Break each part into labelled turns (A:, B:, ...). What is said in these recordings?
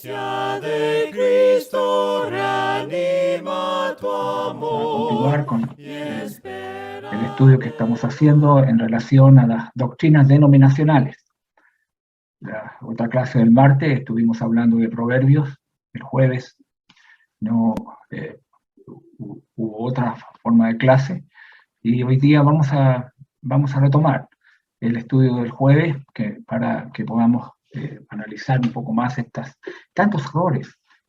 A: gracia de Cristo reanima tu amor.
B: Continuar con el estudio que estamos haciendo en relación a las doctrinas denominacionales. La otra clase del martes estuvimos hablando de Proverbios, el jueves no hubo otra forma de clase, y hoy día vamos a retomar el estudio del jueves para que podamos analizar un poco más tantos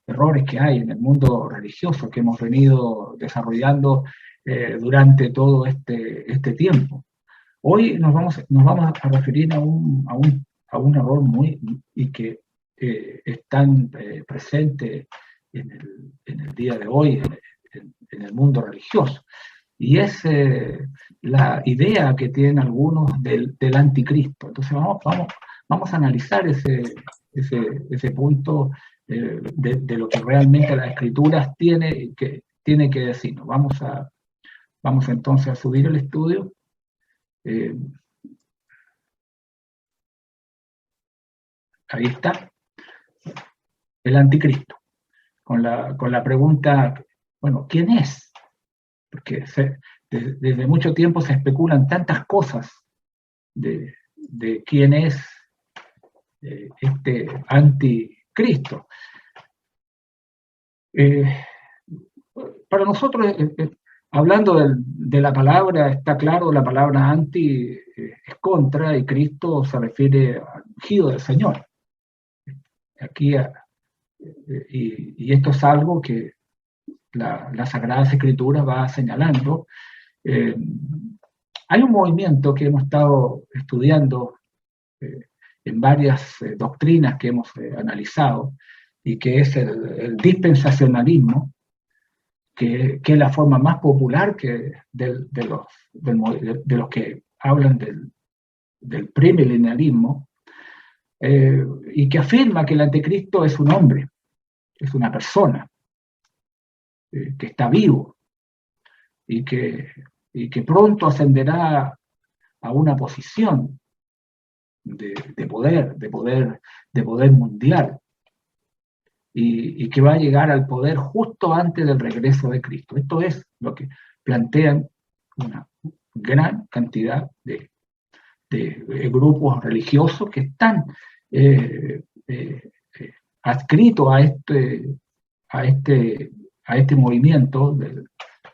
B: errores que hay en el mundo religioso que hemos venido desarrollando durante todo este tiempo. Hoy nos vamos a referir a un error y que es tan presente en el día de hoy en el mundo religioso. Y es la idea que tienen algunos del anticristo. Entonces vamos a analizar ese punto de lo que realmente las escrituras tiene que decirnos. Vamos entonces a subir el estudio. Ahí está, el anticristo, con la pregunta, bueno, ¿quién es? Porque desde mucho tiempo se especulan tantas cosas de quién es este anticristo. Para nosotros, hablando de la palabra, está claro, la palabra anti es contra, y Cristo se refiere al ungido del Señor. Aquí, y esto es algo que la Sagrada Escritura va señalando. Hay un movimiento que hemos estado estudiando en varias doctrinas que hemos analizado, y que es el dispensacionalismo, que es la forma más popular de los que hablan del premilenialismo, y que afirma que el anticristo es un hombre, es una persona que está vivo y que pronto ascenderá a una posición de poder mundial, y que va a llegar al poder justo antes del regreso de Cristo. Esto es lo que plantean una gran cantidad de grupos religiosos que están adscritos a este movimiento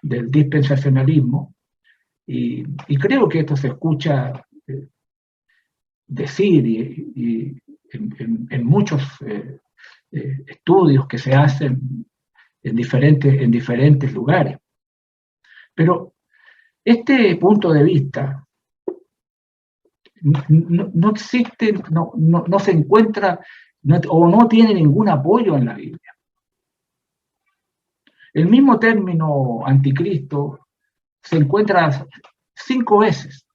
B: del dispensacionalismo, y creo que esto se escucha decir y en muchos estudios que se hacen en diferentes lugares. Pero este punto de vista no existe, no se encuentra, o no tiene ningún apoyo en la Biblia. El mismo término anticristo se encuentra 5 veces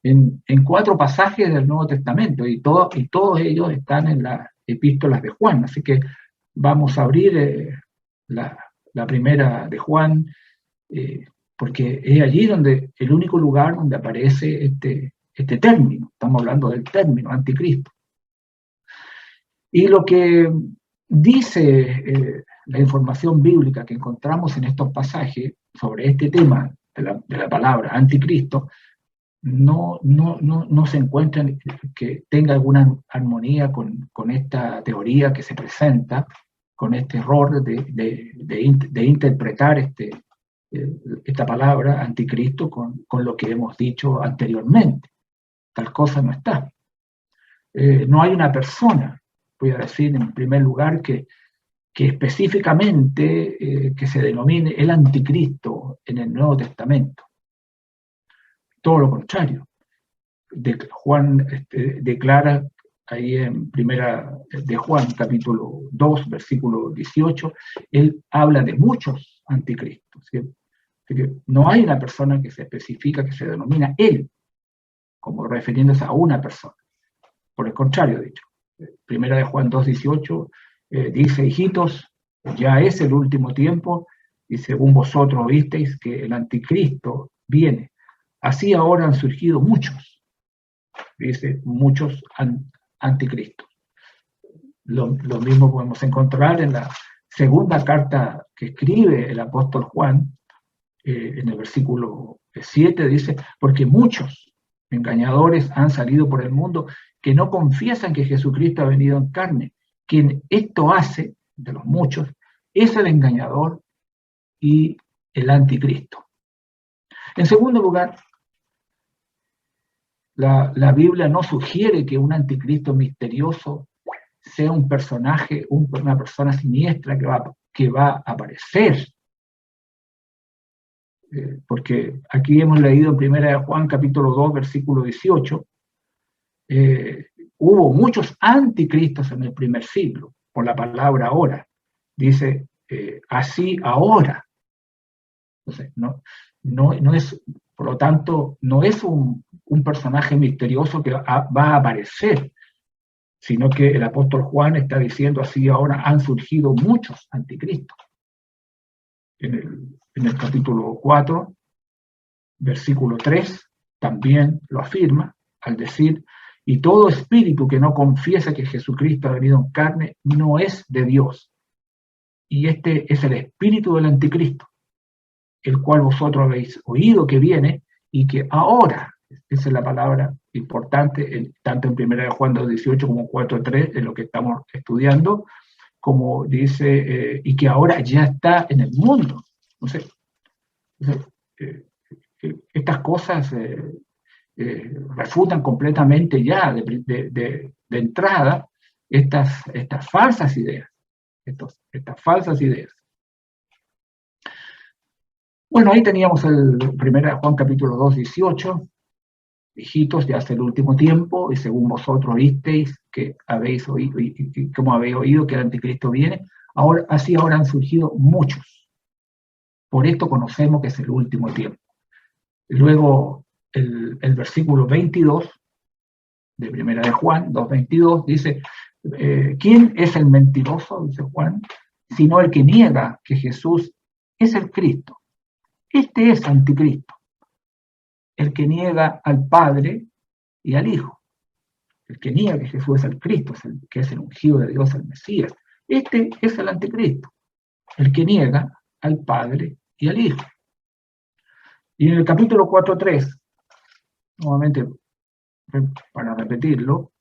B: en 4 pasajes del Nuevo Testamento, y todos ellos están en las epístolas de Juan. Así que vamos a abrir la primera de Juan, porque es allí el único lugar donde aparece este término. Estamos hablando del término anticristo. Y lo que dice la información bíblica que encontramos en estos pasajes sobre este tema de la palabra anticristo, no se encuentra que tenga alguna armonía con esta teoría que se presenta, con este error de interpretar esta palabra anticristo con lo que hemos dicho anteriormente. Tal cosa no está. No hay una persona, voy a decir en primer lugar, que específicamente que se denomine el anticristo en el Nuevo Testamento. Todo lo contrario. Juan declara ahí en primera de Juan, capítulo 2, versículo 18, él habla de muchos anticristos. ¿Sí? Que no hay una persona que se especifica, que se denomina él, como refiriéndose a una persona. Por el contrario, dicho, primera de Juan 2, 18, dice: hijitos, ya es el último tiempo, y según vosotros oísteis que el anticristo viene. Así ahora han surgido muchos, dice, muchos anticristos. Lo mismo podemos encontrar en la segunda carta que escribe el apóstol Juan, en el versículo 7 dice, porque muchos engañadores han salido por el mundo que no confiesan que Jesucristo ha venido en carne. Quien esto hace, de los muchos, es el engañador y el anticristo. En segundo lugar, la Biblia no sugiere que un anticristo misterioso sea un personaje, una persona siniestra que va a aparecer. Porque aquí hemos leído en 1 Juan capítulo 2, versículo 18, hubo muchos anticristos en el primer siglo, por la palabra ahora. Dice, así ahora. Entonces, no es, por lo tanto, no es un personaje misterioso que va a aparecer, sino que el apóstol Juan está diciendo, así ahora han surgido muchos anticristos. En el capítulo 4, versículo 3, también lo afirma al decir, y todo espíritu que no confiesa que Jesucristo ha venido en carne no es de Dios. Y este es el espíritu del anticristo, el cual vosotros habéis oído que viene y que ahora, esa es la palabra importante, tanto en 1 Juan 2:18 como 4:3, en lo que estamos estudiando, como dice, y que ahora ya está en el mundo. Entonces, estas cosas refutan completamente ya de entrada estas falsas ideas. Estas falsas ideas. Bueno, ahí teníamos el 1 Juan capítulo 2:18. Hijitos, ya hace el último tiempo, y según vosotros oísteis que habéis oído, y como habéis oído que el anticristo viene, así ahora han surgido muchos. Por esto conocemos que es el último tiempo. Luego, el versículo 22 de 1 Juan 2:22 dice, ¿quién es el mentiroso? Dice Juan, sino el que niega que Jesús es el Cristo. Este es anticristo, el que niega al Padre y al Hijo. El que niega que Jesús es el Cristo, que es el ungido de Dios, el Mesías. Este es el anticristo, el que niega al Padre y al Hijo. Y en el capítulo 4:3, nuevamente para repetirlo,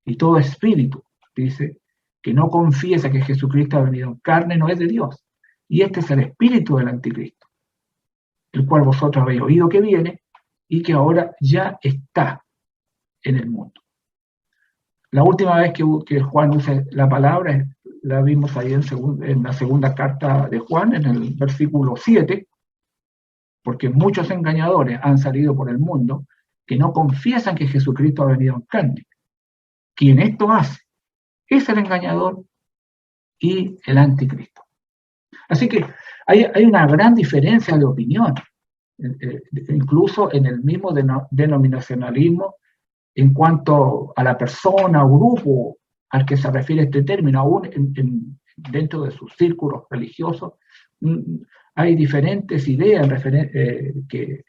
B: y todo espíritu, dice, que no confiesa que Jesucristo ha venido en carne no es de Dios. Y este es el espíritu del anticristo, el cual vosotros habéis oído que viene y que ahora ya está en el mundo. La última vez que Juan usa la palabra, la vimos ahí en la segunda carta de Juan, en el versículo 7, porque muchos engañadores han salido por el mundo que no confiesan que Jesucristo ha venido en carne. Quien esto hace es el engañador y el anticristo. Así que hay una gran diferencia de opinión, incluso en el mismo denominacionalismo, en cuanto a la persona o grupo al que se refiere este término, aún dentro de sus círculos religiosos, hay diferentes ideas que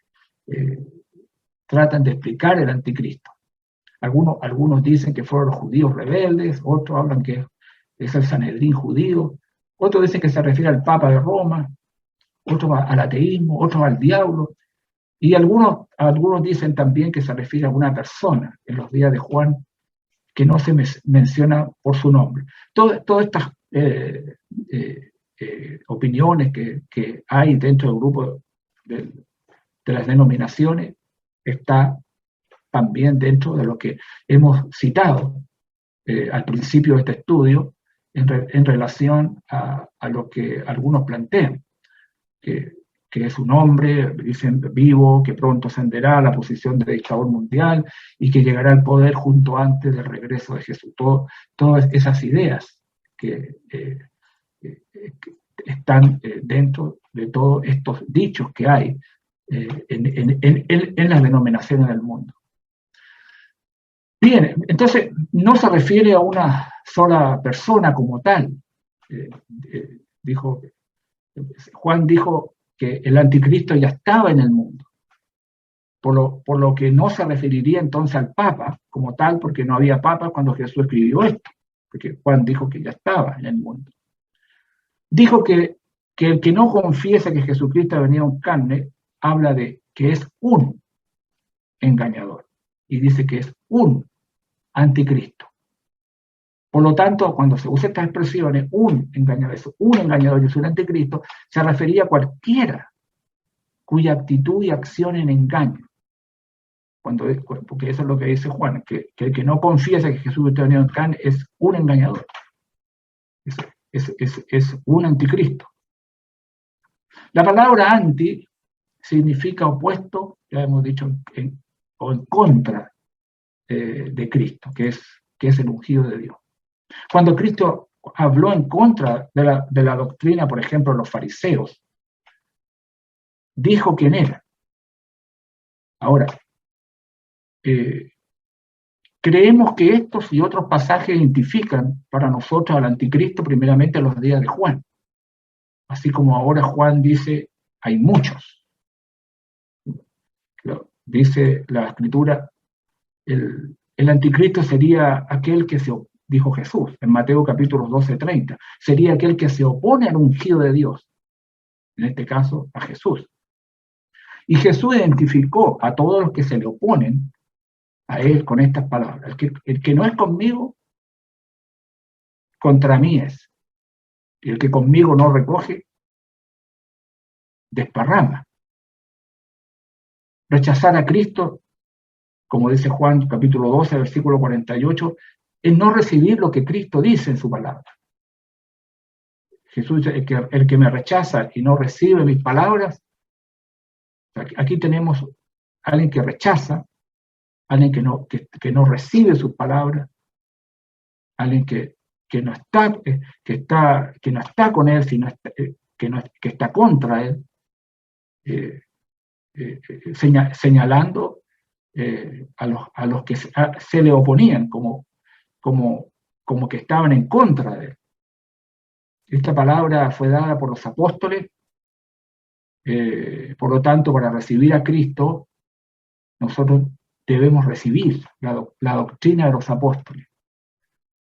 B: tratan de explicar el anticristo. Algunos dicen que fueron los judíos rebeldes, otros hablan que es el Sanedrín judío, otros dicen que se refiere al Papa de Roma, otros al ateísmo, otros al diablo, y algunos dicen también que se refiere a una persona en los días de Juan que no se menciona por su nombre. Todas estas opiniones que hay dentro del grupo de las denominaciones está también dentro de lo que hemos citado al principio de este estudio en relación a lo que algunos plantean, que es un hombre, dicen, vivo, que pronto ascenderá a la posición de dictador mundial y que llegará al poder junto antes del regreso de Jesús. Todas esas ideas que están dentro de todos estos dichos que hay en las denominaciones del mundo. Bien, entonces no se refiere a una sola persona como tal. Juan dijo que el anticristo ya estaba en el mundo, por lo que no se referiría entonces al Papa como tal, porque no había Papa cuando Jesús escribió esto. porque Juan dijo que ya estaba en el mundo. Dijo que el que no confiesa que Jesucristo ha venido en carne, habla de que es un engañador, y dice que es un anticristo. Por lo tanto, cuando se usa estas expresiones, un engañador y es un anticristo, se refería a cualquiera cuya actitud y acción en engaño. Porque eso es lo que dice Juan, que el que no confiesa que Jesús está venido en carne es un engañador, es un anticristo. La palabra anti significa opuesto, ya hemos dicho, o en contra de Cristo, que es el ungido de Dios. Cuando Cristo habló en contra de la doctrina, por ejemplo, de los fariseos, dijo quién era. Ahora, creemos que estos y otros pasajes identifican para nosotros al anticristo primeramente en los días de Juan. Así como ahora Juan dice, hay muchos. Dice la Escritura, el anticristo sería aquel que dijo Jesús en Mateo capítulo 12:30, sería aquel que se opone al ungido de Dios, en este caso a Jesús. Y Jesús identificó a todos los que se le oponen a él con estas palabras: el que no es conmigo, contra mí es. Y el que conmigo no recoge, desparrama. Rechazar a Cristo, como dice Juan capítulo 12, versículo 48, es no recibir lo que Cristo dice en su palabra. Jesús dice, el que me rechaza y no recibe mis palabras, aquí tenemos a alguien que rechaza, alguien que no recibe sus palabras, alguien que no está con él, sino que está contra él, señalando a los que se le oponían como que estaban en contra de él. Esta palabra fue dada por los apóstoles, por lo tanto, para recibir a Cristo, nosotros debemos recibir la doctrina de los apóstoles.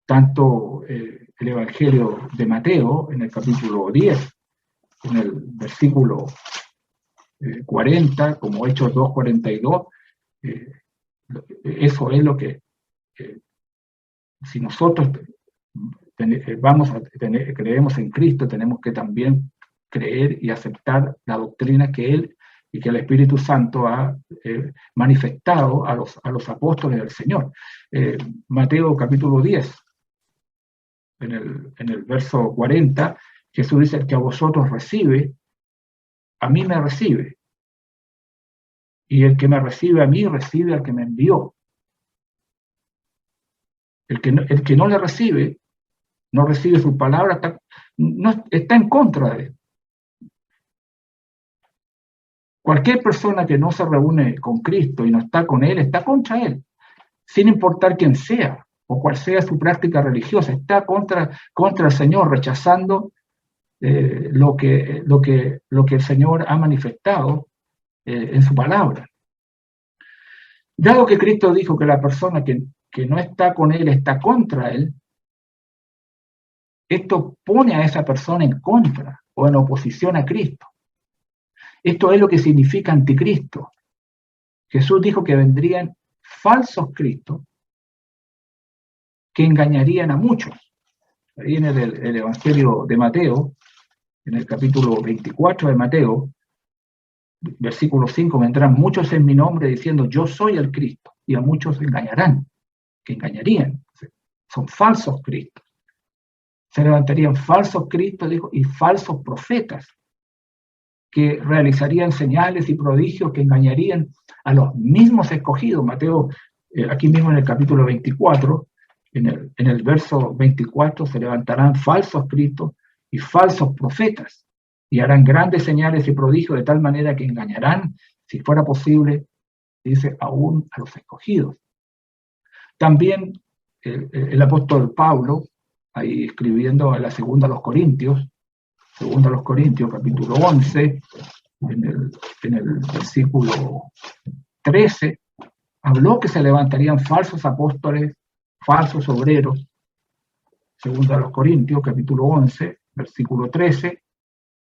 B: Tanto el Evangelio de Mateo, en el capítulo 10, en el versículo 40, como Hechos 2:42, eso es lo que, si nosotros creemos en Cristo, tenemos que también creer y aceptar la doctrina que Él y que el Espíritu Santo ha manifestado a los apóstoles del Señor. Mateo capítulo 10, en el verso 40, Jesús dice: el que a vosotros recibe, a mí me recibe. Y el que me recibe a mí, recibe al que me envió. El que no le recibe, no recibe su palabra, está en contra de él. Cualquier persona que no se reúne con Cristo y no está con Él, está contra Él, sin importar quién sea o cuál sea su práctica religiosa, está contra el Señor, rechazando lo que el Señor ha manifestado en su palabra. Dado que Cristo dijo que la persona que no está con Él está contra Él, esto pone a esa persona en contra o en oposición a Cristo. Esto es lo que significa anticristo. Jesús dijo que vendrían falsos cristos que engañarían a muchos. Ahí en el Evangelio de Mateo, en el capítulo 24 de Mateo, versículo 5, vendrán muchos en mi nombre diciendo yo soy el Cristo, y a muchos engañarán, que engañarían. Son falsos cristos. Se levantarían falsos cristos, dijo, y falsos profetas, que realizarían señales y prodigios que engañarían a los mismos escogidos. Mateo, aquí mismo en el capítulo 24, en el verso 24, se levantarán falsos cristos y falsos profetas, y harán grandes señales y prodigios de tal manera que engañarán, si fuera posible, dice, aún a los escogidos. También el apóstol Pablo, ahí escribiendo en la segunda a los Corintios, capítulo 11, en el versículo 13, habló que se levantarían falsos apóstoles, falsos obreros, Segunda a los Corintios, capítulo 11, versículo 13,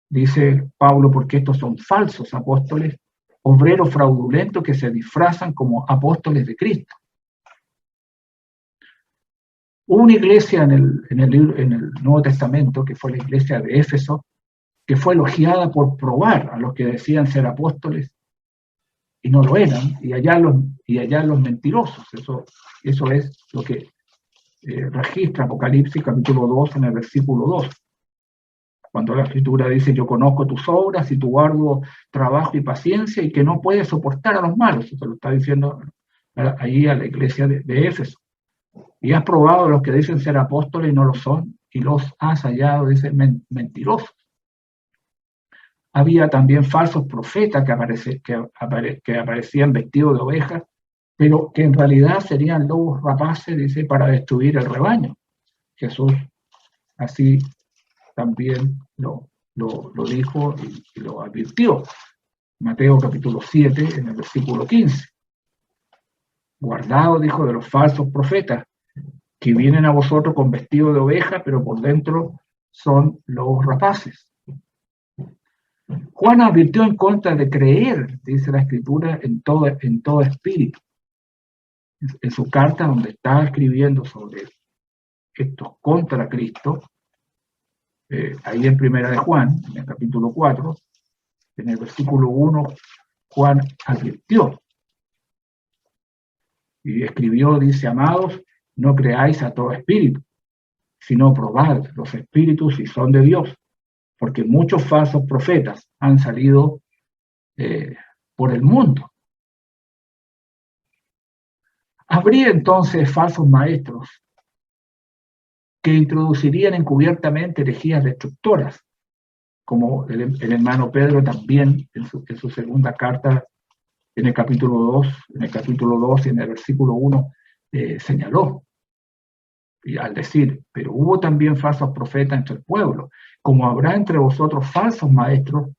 B: dice Pablo, porque estos son falsos apóstoles, obreros fraudulentos que se disfrazan como apóstoles de Cristo. Hubo una iglesia en el Nuevo Testamento, que fue la iglesia de Éfeso, que fue elogiada por probar a los que decían ser apóstoles y no lo eran, y allá los mentirosos. Eso es lo que registra Apocalipsis capítulo 2 en el versículo 2. Cuando la Escritura dice, yo conozco tus obras y tu arduo trabajo y paciencia y que no puedes soportar a los malos. Eso lo está diciendo ahí a la iglesia de Éfeso. Y has probado a los que dicen ser apóstoles y no lo son, y los has hallado, dice, mentirosos. Había también falsos profetas que aparecían vestidos de ovejas, pero que en realidad serían lobos rapaces, dice, para destruir el rebaño. Jesús así también lo dijo y lo advirtió. Mateo capítulo 7, en el versículo 15. Guardaos, dijo, de los falsos profetas, que vienen a vosotros con vestido de oveja, pero por dentro son lobos rapaces. Juan advirtió en contra de creer, dice la Escritura, en todo espíritu. En su carta, donde está escribiendo sobre estos contra Cristo, ahí en Primera de Juan, en el capítulo 4, en el versículo 1, Juan advirtió y escribió, dice, amados, no creáis a todo espíritu, sino probad los espíritus si son de Dios, porque muchos falsos profetas han salido por el mundo. Habría entonces falsos maestros que introducirían encubiertamente herejías destructoras, como el hermano Pedro también en su segunda carta, en el capítulo 2 y en el versículo 1, señaló. Y al decir, pero hubo también falsos profetas entre el pueblo, como habrá entre vosotros falsos maestros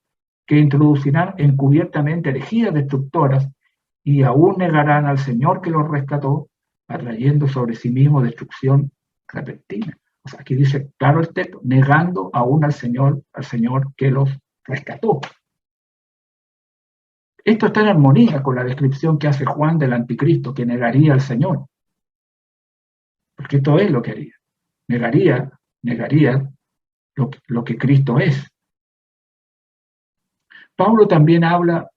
B: que introducirán encubiertamente herejías destructoras y aún negarán al Señor que los rescató, atrayendo sobre sí mismo destrucción repentina. O sea, aquí dice claro el texto, negando aún al Señor que los rescató. Esto está en armonía con la descripción que hace Juan del anticristo, que negaría al Señor. Porque esto es lo que haría. Negaría lo que Cristo es. Pablo también habla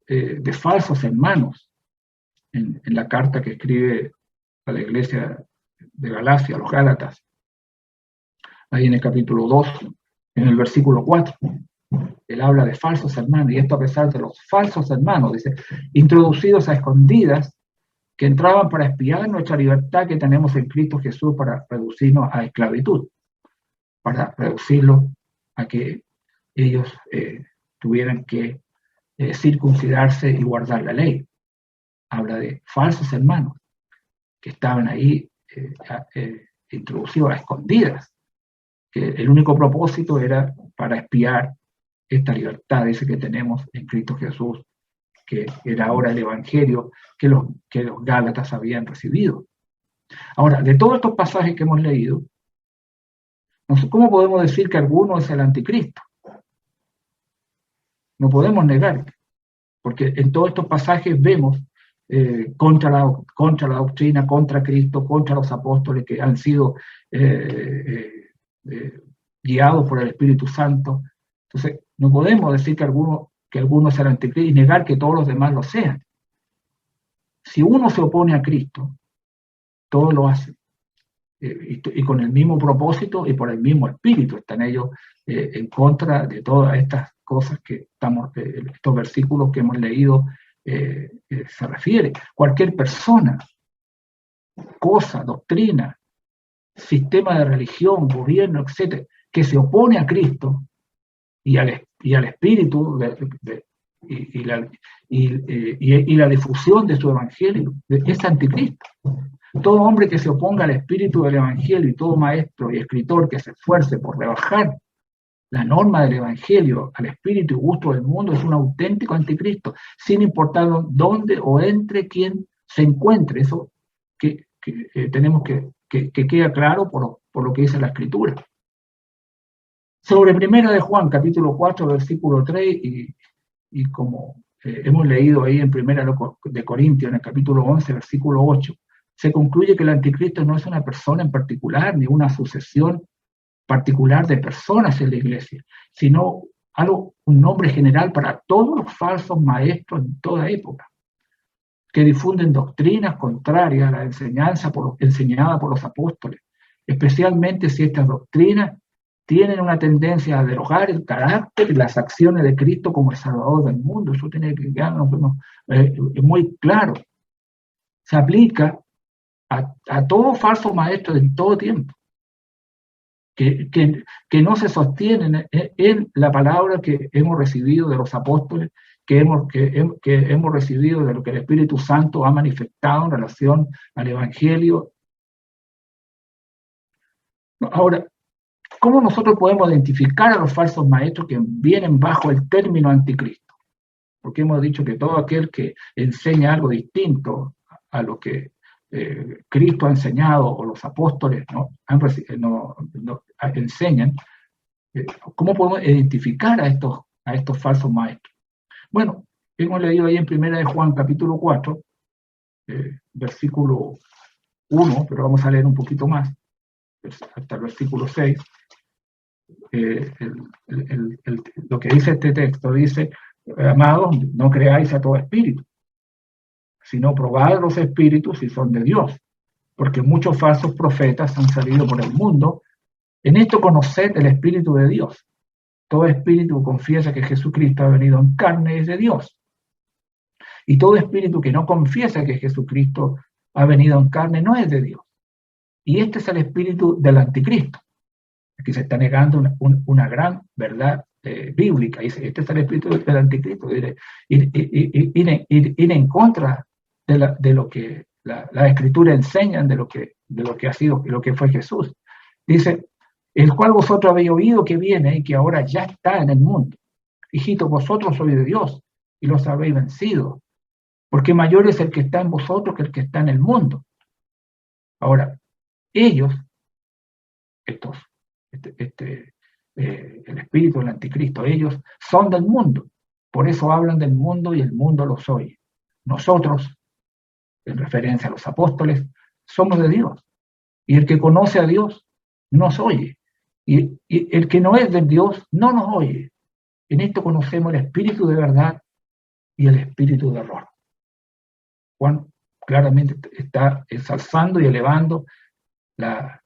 B: de falsos hermanos en la carta que escribe a la iglesia de Galacia, a los Gálatas, ahí en el capítulo 2, en el versículo 4. Él habla de falsos hermanos, y esto a pesar de los falsos hermanos, dice, introducidos a escondidas, que entraban para espiar nuestra libertad que tenemos en Cristo Jesús para reducirnos a esclavitud, para reducirlo a que ellos tuvieran que circuncidarse y guardar la ley. Habla de falsos hermanos que estaban ahí introducidos a escondidas, que el único propósito era para espiar esta libertad, dice, que tenemos en Cristo Jesús, que era ahora el Evangelio que los Gálatas habían recibido. Ahora, de todos estos pasajes que hemos leído, ¿cómo podemos decir que alguno es el anticristo? No podemos negar, porque en todos estos pasajes vemos contra la doctrina, contra Cristo, contra los apóstoles que han sido guiados por el Espíritu Santo. Entonces, no podemos decir que alguno es el anticristo y negar que todos los demás lo sean. Si uno se opone a Cristo, todos lo hacen. Y con el mismo propósito y por el mismo espíritu están ellos en contra de todas estas cosas que estos versículos que hemos leído se refiere. Cualquier persona, cosa, doctrina, sistema de religión, gobierno, etcétera, que se opone a Cristo y al espíritu y la difusión de su evangelio, es anticristo. Todo hombre que se oponga al espíritu del evangelio y todo maestro y escritor que se esfuerce por rebajar la norma del evangelio al espíritu y gusto del mundo es un auténtico anticristo, sin importar dónde o entre quién se encuentre. Eso que tenemos que quede claro por lo que dice la Escritura. Sobre Primera de Juan, capítulo 4, versículo 3, y como hemos leído ahí en Primera de Corintios, en el capítulo 11, versículo 8, se concluye que el anticristo no es una persona en particular, ni una sucesión particular de personas en la iglesia, sino un nombre general para todos los falsos maestros en toda época, que difunden doctrinas contrarias a la enseñanza enseñada por los apóstoles, especialmente si estas doctrinas tienen una tendencia a derogar el carácter y las acciones de Cristo como el Salvador del mundo. Eso tiene que quedarnos muy claro. Se aplica a todo falso maestro en todo tiempo, que no se sostienen en la palabra que hemos recibido de los apóstoles, que hemos recibido de lo que el Espíritu Santo ha manifestado en relación al Evangelio. Ahora, ¿cómo nosotros podemos identificar a los falsos maestros que vienen bajo el término anticristo? Porque hemos dicho que todo aquel que enseña algo distinto a lo que Cristo ha enseñado o los apóstoles enseñan, ¿cómo podemos identificar a estos falsos maestros? Bueno, hemos leído ahí en Primera de Juan, capítulo 4, versículo 1, pero vamos a leer un poquito más, hasta el versículo 6. Lo que dice este texto dice: amados, no creáis a todo espíritu, sino probad los espíritus si son de Dios, porque muchos falsos profetas han salido por el mundo. En esto conoced el Espíritu de Dios. Todo espíritu confiesa que Jesucristo ha venido en carne es de Dios. Y todo espíritu que no confiesa que Jesucristo ha venido en carne no es de Dios. Y este es el espíritu del anticristo. Aquí se está negando una gran verdad bíblica. Dice, este es el espíritu del anticristo. Ir en contra de lo que la Escritura enseña, de lo que ha sido, lo que fue Jesús. Dice, el cual vosotros habéis oído que viene y que ahora ya está en el mundo. Hijitos, vosotros sois de Dios y los habéis vencido, porque mayor es el que está en vosotros que el que está en el mundo. Ahora, ellos, el espíritu del anticristo, ellos son del mundo, por eso hablan del mundo y el mundo los oye. Nosotros, en referencia a los apóstoles, somos de Dios, y el que conoce a Dios nos oye, y el que no es de Dios no nos oye. En esto conocemos el espíritu de verdad y el espíritu de error. Juan claramente está ensalzando y elevando la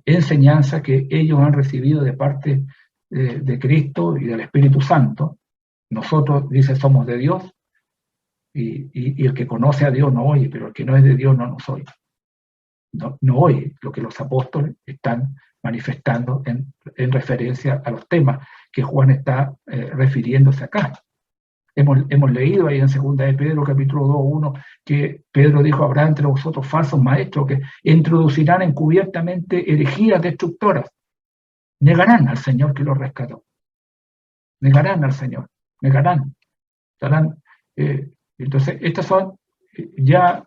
B: enseñanza que ellos han recibido de parte de Cristo y del Espíritu Santo. Nosotros, dice, somos de Dios, y el que conoce a Dios no oye, pero el que no es de Dios no nos oye. No oye lo que los apóstoles están manifestando en referencia a los temas que Juan está refiriéndose acá. Hemos leído ahí en 2 de Pedro, capítulo 2, 1, que Pedro dijo: habrá entre vosotros falsos maestros que introducirán encubiertamente herejías destructoras. Negarán al Señor que los rescató. Negarán al Señor. Negarán. Entonces, estas son ya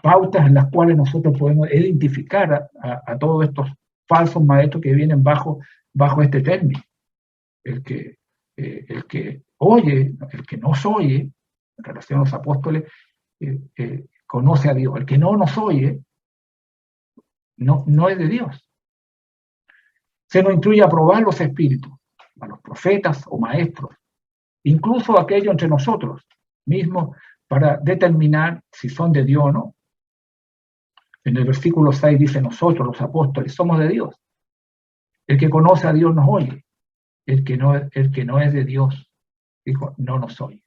B: pautas en las cuales nosotros podemos identificar a todos estos falsos maestros que vienen bajo este término. El que oye, el que nos oye, en relación a los apóstoles, conoce a Dios. El que no nos oye, no es de Dios. Se nos instruye a probar los espíritus, a los profetas o maestros, incluso a aquellos entre nosotros mismos, para determinar si son de Dios o no. En el versículo 6 dice: nosotros, los apóstoles, somos de Dios. El que conoce a Dios nos oye. El que no es de Dios, dijo, no nos oye.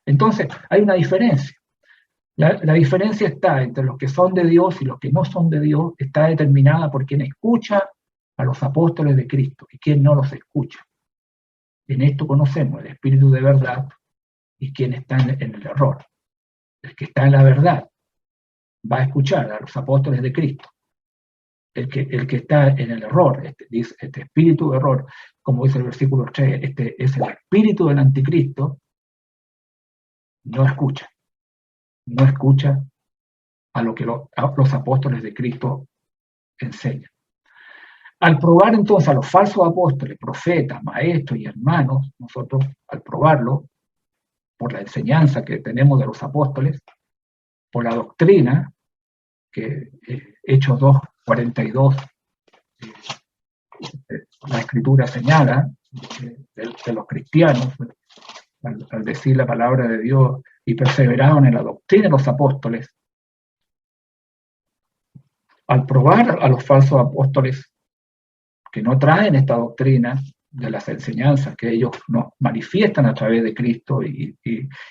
B: Entonces, hay una diferencia. La diferencia está entre los que son de Dios y los que no son de Dios, está determinada por quien escucha a los apóstoles de Cristo y quien no los escucha. En esto conocemos el espíritu de verdad y quien está en el error. El que está en la verdad va a escuchar a los apóstoles de Cristo. El que está en el error, este espíritu de error, como dice el versículo 3, este es el espíritu del anticristo, no escucha a lo que los apóstoles de Cristo enseñan. Al probar entonces a los falsos apóstoles, profetas, maestros y hermanos, nosotros al probarlo, por la enseñanza que tenemos de los apóstoles, por la doctrina, que Hechos 2:42, la escritura señala de los cristianos, al decir la palabra de Dios, y perseveraron en la doctrina de los apóstoles. Al probar a los falsos apóstoles que no traen esta doctrina de las enseñanzas que ellos nos manifiestan a través de Cristo y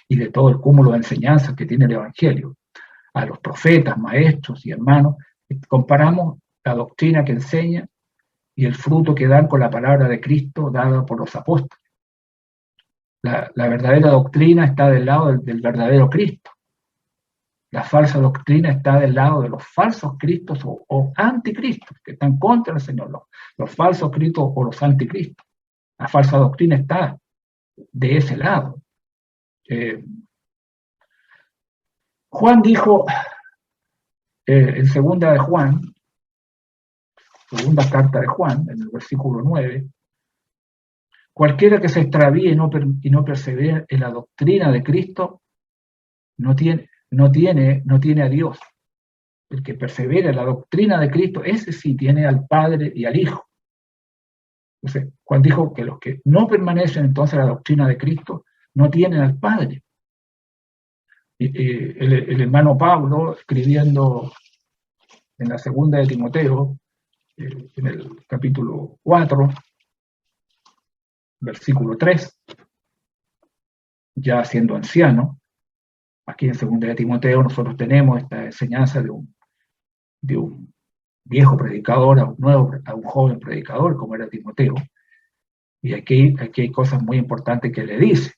B: de todo el cúmulo de enseñanzas que tiene el Evangelio, a los profetas, maestros y hermanos, comparamos la doctrina que enseña y el fruto que dan con la palabra de Cristo dada por los apóstoles. La verdadera doctrina está del lado del verdadero Cristo. La falsa doctrina está del lado de los falsos cristos o anticristos, que están contra el Señor, los falsos cristos o los anticristos. La falsa doctrina está de ese lado. Juan dijo en segunda carta de Juan, en el versículo 9, cualquiera que se extravíe y no persevere en la doctrina de Cristo no tiene a Dios. El que persevera en la doctrina de Cristo, ese sí tiene al Padre y al Hijo. Entonces, Juan dijo que los que no permanecen entonces en la doctrina de Cristo no tienen al Padre. El hermano Pablo, escribiendo en la segunda de Timoteo, en el capítulo 4, versículo 3, ya siendo anciano, aquí en segunda de Timoteo nosotros tenemos esta enseñanza de un viejo predicador a un joven predicador, como era Timoteo, y aquí hay cosas muy importantes que le dice.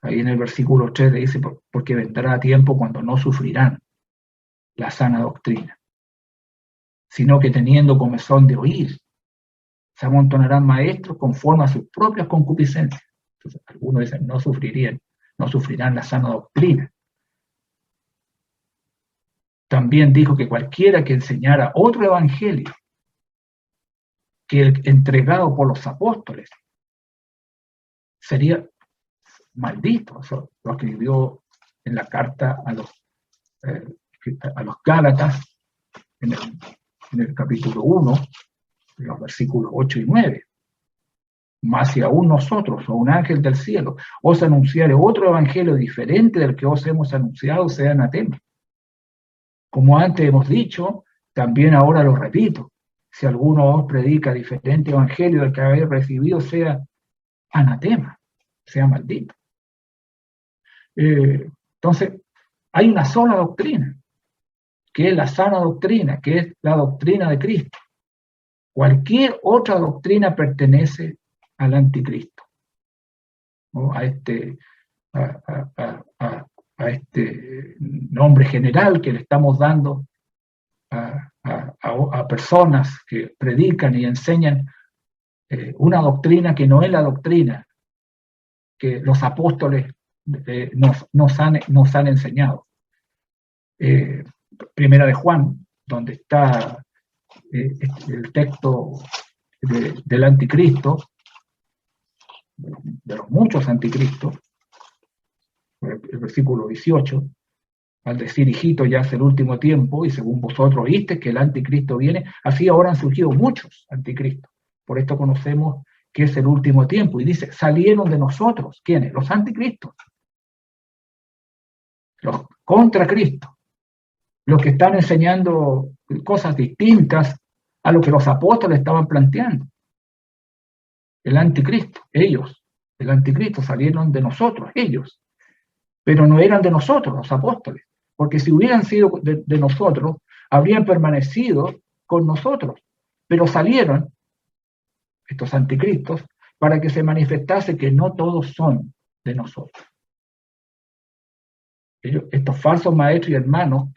B: Ahí en el versículo 3 le dice, porque vendrá tiempo cuando no sufrirán la sana doctrina, sino que teniendo comezón de oír, se amontonarán maestros conforme a sus propias concupiscencias. Entonces, algunos dicen, no sufrirán la sana doctrina. También dijo que cualquiera que enseñara otro evangelio que el entregado por los apóstoles sería maldito. Eso lo escribió en la carta a los Gálatas, en el capítulo 1, en los versículos 8 y 9. Mas si aún nosotros, o un ángel del cielo, os anunciare otro evangelio diferente del que os hemos anunciado, sea anatema. Como antes hemos dicho, también ahora lo repito, si alguno os predica diferente evangelio del que habéis recibido, sea anatema, sea maldito. Entonces, hay una sola doctrina, que es la sana doctrina, que es la doctrina de Cristo. Cualquier otra doctrina pertenece al anticristo, ¿no? a este nombre general que le estamos dando a personas que predican y enseñan una doctrina que no es la doctrina que los apóstoles nos han enseñado. Primera de Juan, donde está el texto del anticristo, de los muchos anticristos, el versículo 18, al decir, hijito, ya es el último tiempo, y según vosotros oíste que el anticristo viene, así ahora han surgido muchos anticristos. Por esto conocemos que es el último tiempo. Y dice, salieron de nosotros, ¿quiénes? Los anticristos. Los contra Cristo. Los que están enseñando cosas distintas a lo que los apóstoles estaban planteando. El anticristo, ellos, el anticristo, salieron de nosotros, ellos. Pero no eran de nosotros, los apóstoles. Porque si hubieran sido de nosotros, habrían permanecido con nosotros. Pero salieron estos anticristos para que se manifestase que no todos son de nosotros. Estos falsos maestros y hermanos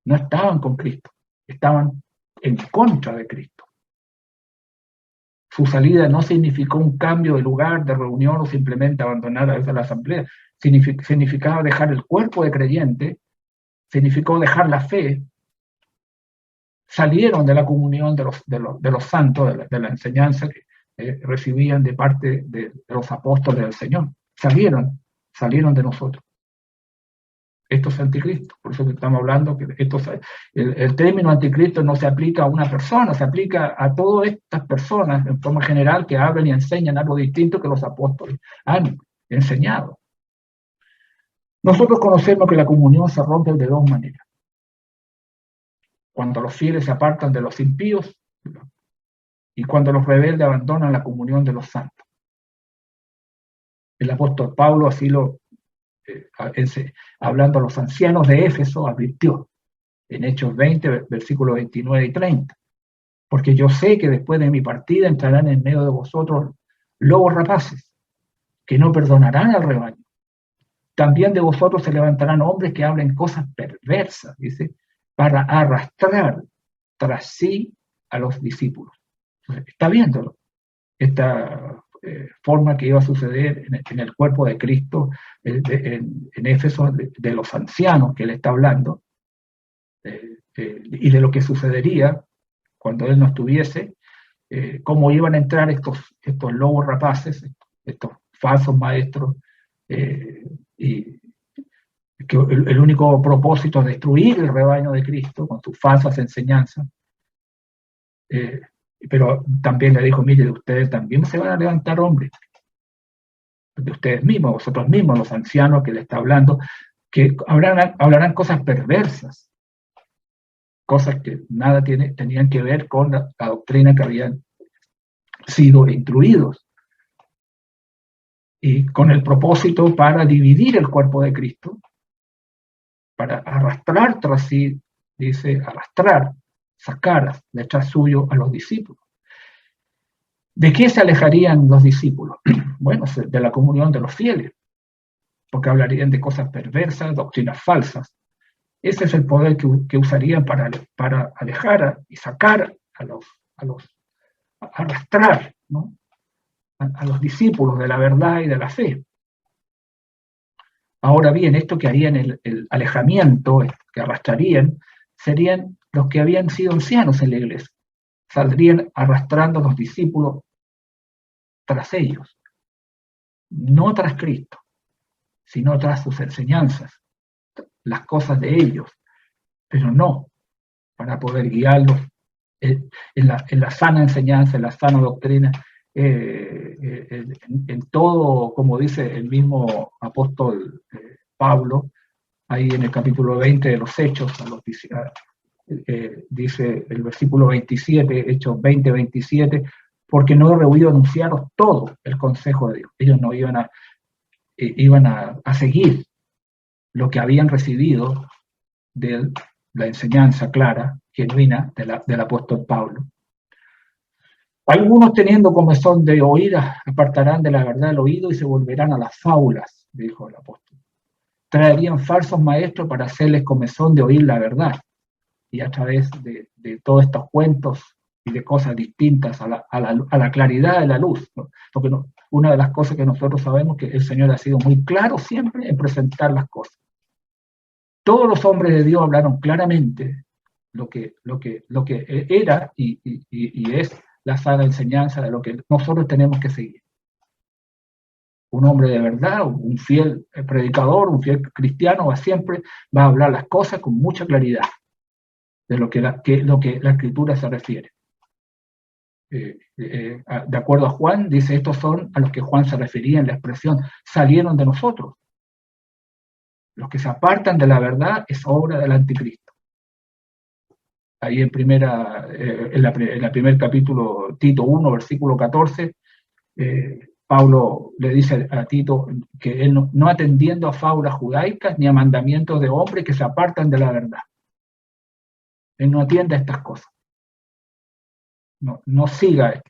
B: no estaban con Cristo, estaban en contra de Cristo. Su salida no significó un cambio de lugar de reunión o simplemente abandonar a veces la asamblea. Significaba dejar el cuerpo de creyente, significó dejar la fe, salieron de la comunión de los santos, de la enseñanza que recibían de parte de los apóstoles del Señor. Salieron de nosotros. Esto es anticristo, por eso que estamos hablando que el término anticristo no se aplica a una persona, se aplica a todas estas personas en forma general que hablan y enseñan algo distinto que los apóstoles han enseñado. Nosotros conocemos que la comunión se rompe de dos maneras. Cuando los fieles se apartan de los impíos y cuando los rebeldes abandonan la comunión de los santos. El apóstol Pablo así hablando a los ancianos de Éfeso, advirtió en Hechos 20, versículos 29 y 30. Porque yo sé que después de mi partida entrarán en medio de vosotros lobos rapaces, que no perdonarán al rebaño. También de vosotros se levantarán hombres que hablen cosas perversas, dice, para arrastrar tras sí a los discípulos. Entonces, está viéndolo, esta forma que iba a suceder en el cuerpo de Cristo, en Éfeso, de los ancianos que él está hablando, y de lo que sucedería cuando él no estuviese, cómo iban a entrar estos lobos rapaces, estos falsos maestros, y que el único propósito es destruir el rebaño de Cristo con sus falsas enseñanzas. Pero también le dijo, mire, de ustedes también se van a levantar hombres, de ustedes mismos, vosotros mismos, los ancianos que le está hablando, que hablarán cosas perversas, cosas que nada tenían que ver con la doctrina que habían sido instruidos, y con el propósito para dividir el cuerpo de Cristo, para arrastrar tras sí, dice, arrastrar, sacar detrás suyo a los discípulos. ¿De qué se alejarían los discípulos? Bueno, de la comunión de los fieles, porque hablarían de cosas perversas, doctrinas falsas. Ese es el poder que usarían para alejar y sacar arrastrar, ¿no?, a los discípulos de la verdad y de la fe. Ahora bien, esto que harían el alejamiento, que arrastrarían, serían los que habían sido ancianos en la iglesia. Saldrían arrastrando a los discípulos tras ellos, no tras Cristo, sino tras sus enseñanzas, las cosas de ellos, pero no para poder guiarlos en la sana enseñanza, en la sana doctrina, en todo, como dice el mismo apóstol Pablo, ahí en el capítulo 20 de los Hechos, dice el versículo 27, Hechos 20, 27, porque no he rehuido anunciaros todo el consejo de Dios. Ellos no iban a seguir lo que habían recibido de la enseñanza clara, genuina del apóstol Pablo. Algunos, teniendo comezón de oír, apartarán de la verdad el oído y se volverán a las fábulas, dijo el apóstol. Traerían falsos maestros para hacerles comezón de oír la verdad, y a través de todos estos cuentos y de cosas distintas a la claridad de la luz, ¿no? Porque una de las cosas que nosotros sabemos es que el Señor ha sido muy claro siempre en presentar las cosas. Todos los hombres de Dios hablaron claramente lo que era y es la sana enseñanza de lo que nosotros tenemos que seguir. Un hombre de verdad, un fiel predicador, un fiel cristiano siempre va a hablar las cosas con mucha claridad de lo que la Escritura se refiere. De acuerdo a Juan, dice, estos son a los que Juan se refería en la expresión, salieron de nosotros. Los que se apartan de la verdad es obra del anticristo. Ahí en el primer capítulo, Tito 1, versículo 14, Pablo le dice a Tito que él no atendiendo a fábulas judaicas ni a mandamientos de hombres que se apartan de la verdad. Él no atiende a estas cosas. No siga,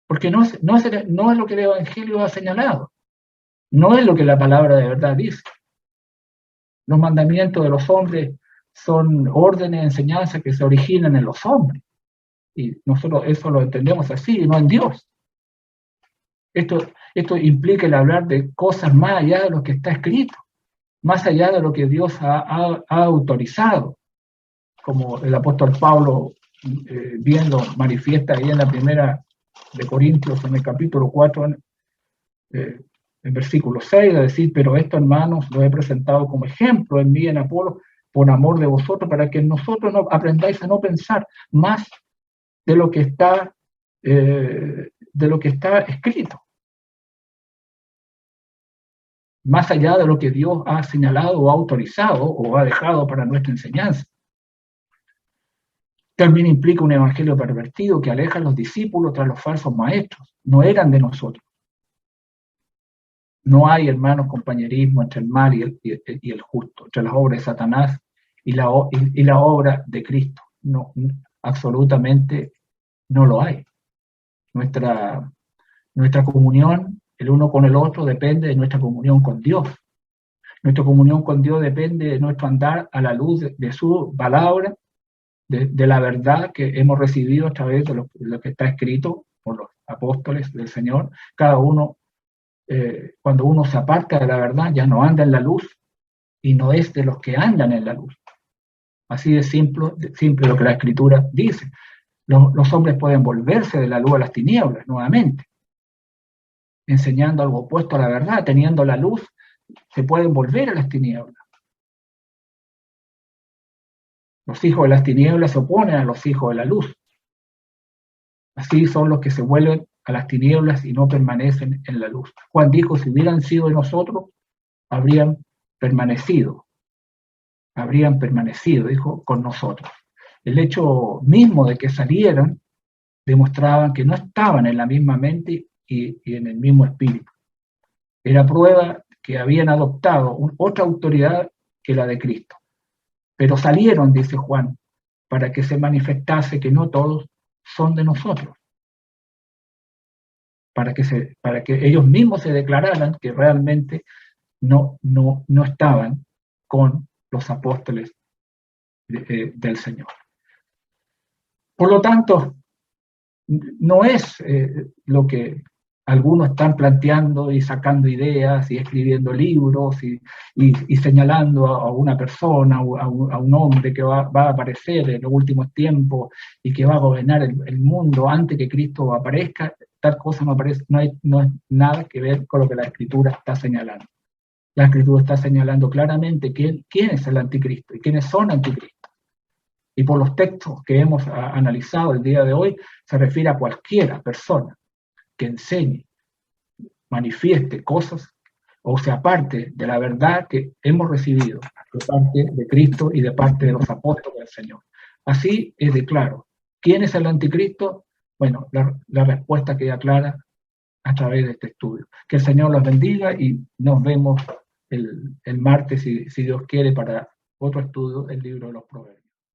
B: porque no es lo que el Evangelio ha señalado. No es lo que la palabra de verdad dice. Los mandamientos de los hombres son órdenes, enseñanzas que se originan en los hombres. Y nosotros eso lo entendemos así, no en Dios. Esto implica el hablar de cosas más allá de lo que está escrito, más allá de lo que Dios ha autorizado. como el apóstol Pablo bien lo manifiesta ahí en la primera de Corintios, en el capítulo 4, en versículo 6, de decir, pero esto, hermanos, lo he presentado como ejemplo en mí, en Apolo, por amor de vosotros, para que nosotros no aprendáis a no pensar más de lo que está escrito, más allá de lo que Dios ha señalado o ha autorizado o ha dejado para nuestra enseñanza. También implica un evangelio pervertido que aleja a los discípulos tras los falsos maestros. No eran de nosotros. No hay, hermanos, compañerismo entre el mal y el justo, entre las obras de Satanás y la obra de Cristo. No, absolutamente no lo hay. Nuestra comunión, el uno con el otro, depende de nuestra comunión con Dios. Nuestra comunión con Dios depende de nuestro andar a la luz de su palabra, de la verdad que hemos recibido a través de lo que está escrito por los apóstoles del Señor. Cada uno, cuando uno se aparta de la verdad, ya no anda en la luz y no es de los que andan en la luz. Así de simple lo que la Escritura dice. Los hombres pueden volverse de la luz a las tinieblas nuevamente, enseñando algo opuesto a la verdad, teniendo la luz, se pueden volver a las tinieblas. Los hijos de las tinieblas se oponen a los hijos de la luz. Así son los que se vuelven a las tinieblas y no permanecen en la luz. Juan dijo, si hubieran sido de nosotros, habrían permanecido, dijo, con nosotros. El hecho mismo de que salieran demostraban que no estaban en la misma mente y en el mismo espíritu. Era prueba que habían adoptado otra autoridad que la de Cristo. Pero salieron, dice Juan, para que se manifestase que no todos son de nosotros. Para que ellos mismos se declararan que realmente no estaban con los apóstoles del Señor. Por lo tanto, no es lo que algunos están planteando y sacando ideas y escribiendo libros y señalando a una persona, a un hombre que va a aparecer en los últimos tiempos y que va a gobernar el mundo antes que Cristo aparezca. Tal cosa no es nada que ver con lo que la Escritura está señalando. La Escritura está señalando claramente quién es el anticristo y quiénes son anticristos. Y por los textos que hemos analizado el día de hoy, se refiere a cualquiera persona que enseñe, manifieste cosas o se aparte de la verdad que hemos recibido de parte de Cristo y de parte de los apóstoles del Señor. Así es de claro. ¿Quién es el anticristo? Bueno, la respuesta queda clara a través de este estudio. Que el Señor los bendiga y nos vemos el martes, si Dios quiere, para otro estudio del libro de los Proverbios.